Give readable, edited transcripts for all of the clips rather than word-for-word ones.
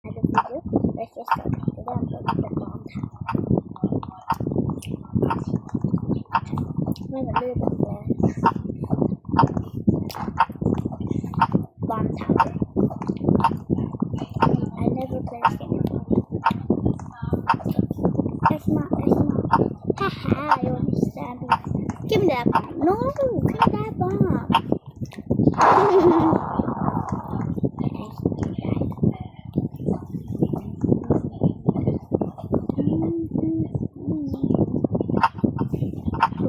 video. Let's just start today. I'm going to the bomb tower. I'm a little bit there. Bomb tower. I never played this game before. It's not. Haha, I understand. Give me that bomb. No, give me that bomb.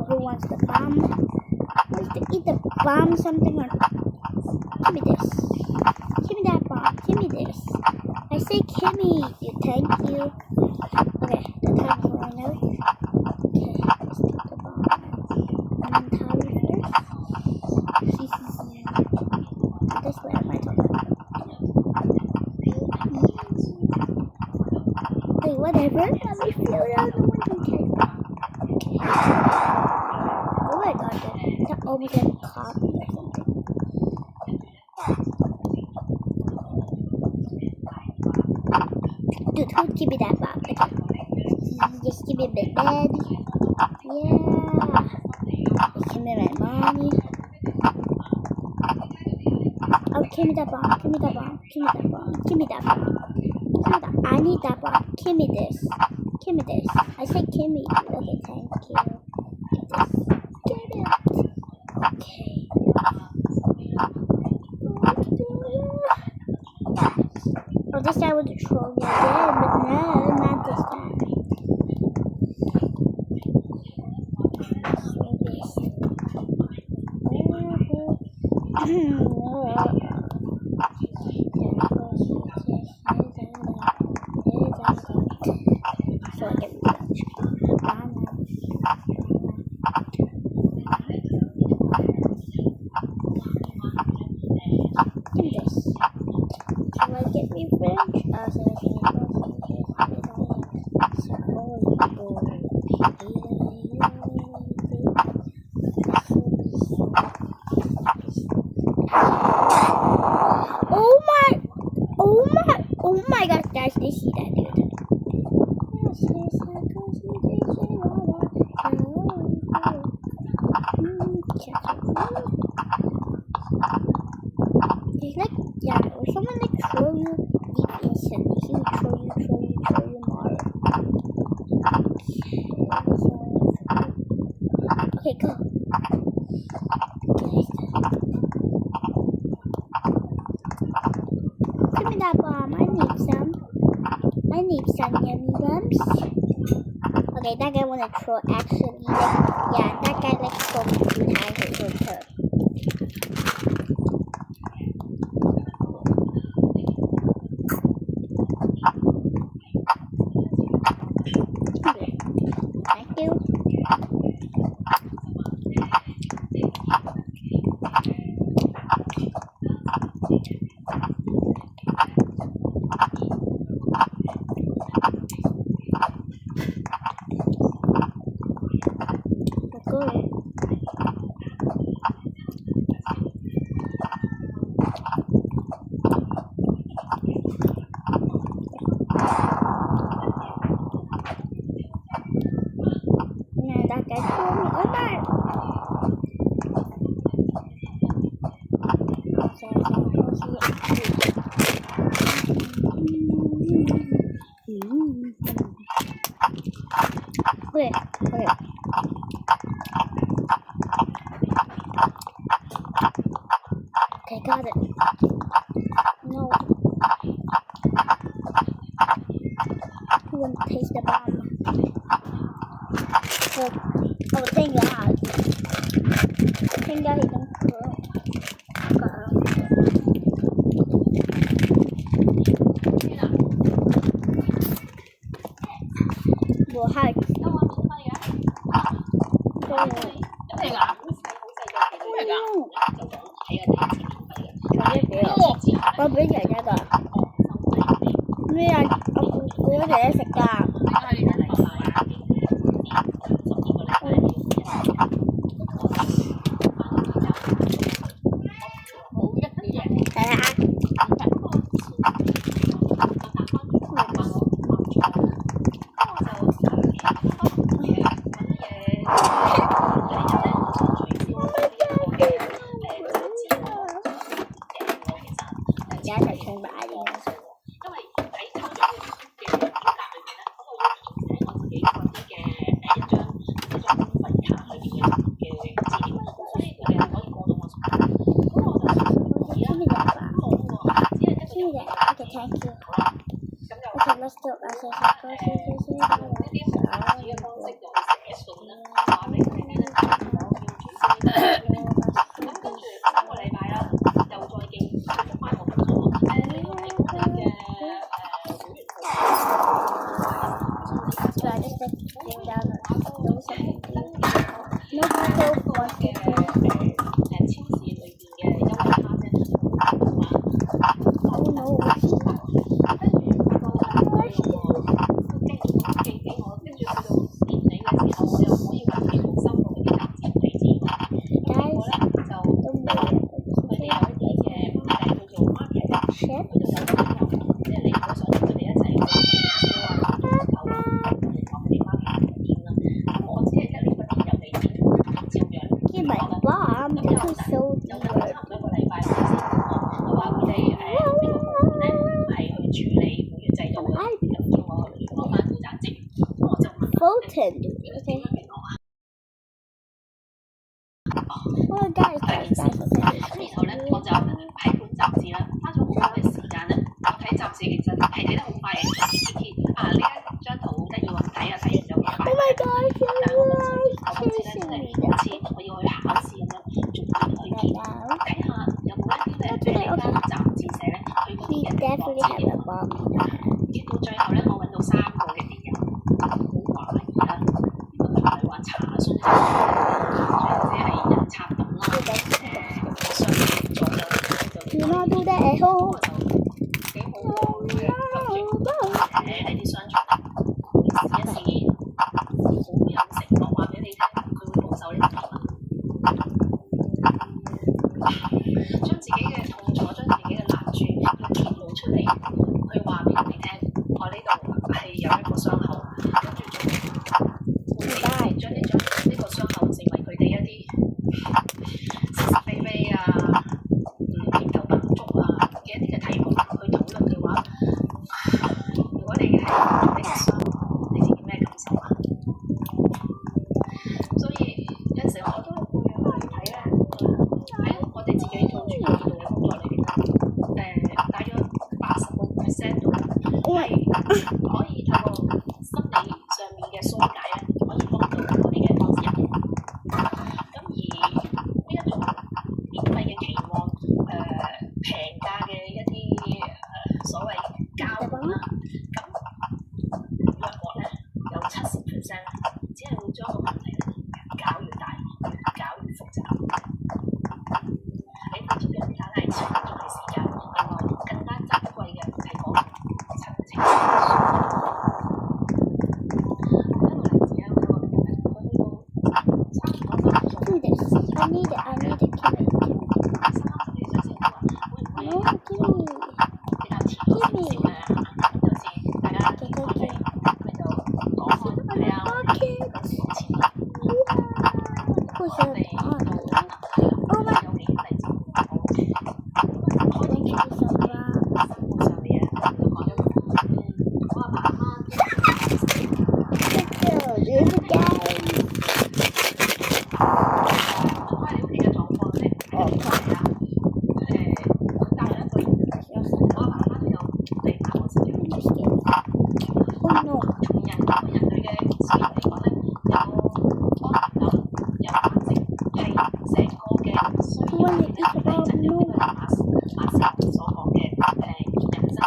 Who wants the bomb? Wants to eat the bomb something or give me this. Give me that bomb. Give me this. I say give me. Thank you. Okay, the time is running out. Okay, let's take the bomb. And tower first. This way am I talking about? Wait, whatever. Let me feel down the window. Oh my god, that almost got caught me or something. Dude, who give me that bomb? Okay. Just give me a bit bed. Yeah. Just give me my money. Oh, give me that bomb. Give me that bomb. Give me that bomb. Give me that bomb. I need that bomb. Give me this. Give me this. I said give me. Okay, thank you. Get it. Okay. Oh, this guy was a troll again, but no, not this time. So I get revenge. Give me this. So I get revenge. Oh my gosh, guys, they see that dude. He's like, yeah, or someone like troll you deep instantly. He would troll you more. Okay, go. Give me that bomb. I need some yummy bums. Okay, that guy wanna troll actually. Yeah, that guy like trolled me 2 times with her. Thank you. Let's go. That guy told me, oh my! Okay. Okay, got it. No. Who wants to taste the bomb? Oh, thank God. Thank God he don't throw. Well, hi. Con biết vậy ra rồi. Bây giờ ông có thể sạch cả. Okay, thank you. Okay, let's do So I just take down those no people want to play. Oh no. Fulton. Okay. Oh, guys. 然後咧，我就喺本雜誌啦，花咗好多嘅時間咧。我睇雜誌其實係睇得好快嘅，呢一張圖好得意喎，睇完就好快。Oh my god！ 但係我今次咧真係好似我要去考試咁樣，逐頁去見，睇下有冇一啲咧俾呢間雜誌社咧，佢嗰啲人講自己。結到最後咧，我揾到3個嘅電郵，好懷疑啦。呢個唔係話查詢，即係人插洞啦。You not do that at home. 幾好喎！喺啲商場試一試，好有承諾話俾你聽，佢會保守呢啲秘密，將自己嘅痛楚、將自己嘅難處要揭露出嚟，去話俾人哋聽。我呢度係有一個傷口，跟住仲會將呢個傷口成為佢哋一啲是是非非啊、面頭白足啊嘅一啲嘅題目去討論嘅話，如果你係做呢個傷，你自己咩感受啊？所以有陣時我都會去睇咧，喺我哋自己做傳媒嘅工作裏邊，大約80%度係可以透過心理上面嘅疏解咧，可以幫到我哋嘅當事人。咁而呢一種免費嘅期望，平價嘅一啲所謂交換啦，咁約莫咧有70%只係會將個問題咧搞越大，搞越複雜。你付出嘅唔單係錢，仲係時間，另外更加珍貴嘅係嗰層情緒。一個例子啊，我去到差唔多30歲嘅時候，30幾歲先話會唔會比較遲少少咧？有時大家見我哋佢就講開係啊，咁前我哋做緊啦，有幾個例子我開啲生活上面嘅，就講咗我阿爸阿媽咁翻你屋企嘅狀況咧，係啊，佢帶咗一個人，我阿爸阿媽都有嚟打我自己。從人類嘅視野嚟講咧，有安全感，有價值，係成個嘅需要嘅地震入邊馬斯所講嘅人生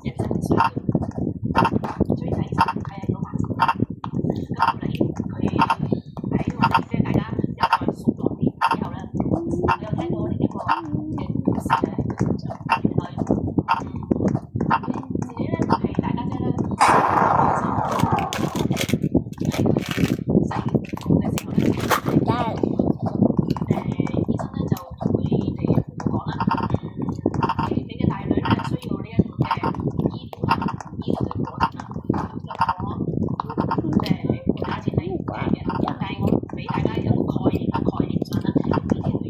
嘅需要。最底層係個價值觀。咁後嚟佢喺我哋即係大家又再熟絡啲之後咧，我又聽到呢一個嘅故事咧喺佢身上，原來自己咧係大家姐咧開心喺佢細個嘅時候咧，醫生咧就同佢哋父母講啦，你嘅大女咧需要呢一個嘅醫療嘅過程啦，咁若果價錢係唔平嘅，但係我俾大家一個概念上啦，你哋會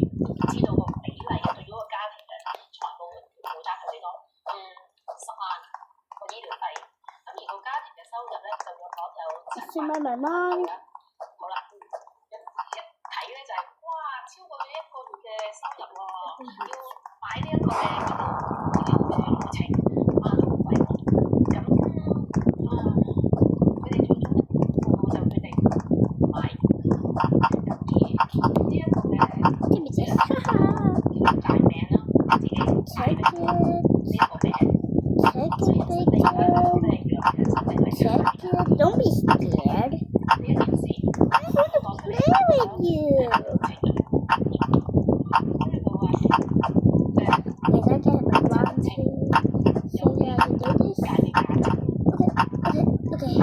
知道個比例對於個家庭嘅財務負責同你講，10萬個醫療費，咁而個家庭嘅收入咧就約莫有7萬啦。好啦，一睇咧就係哇，超過咗1個月嘅收入喎，要買呢一個嘅醫療嘅療程，哇！ Check it. Don't be scared. I want to play with you. Is I get my mom to show you how to do this? Okay.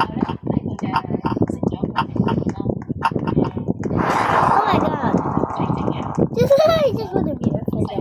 Oh my god. I just want to be a friend.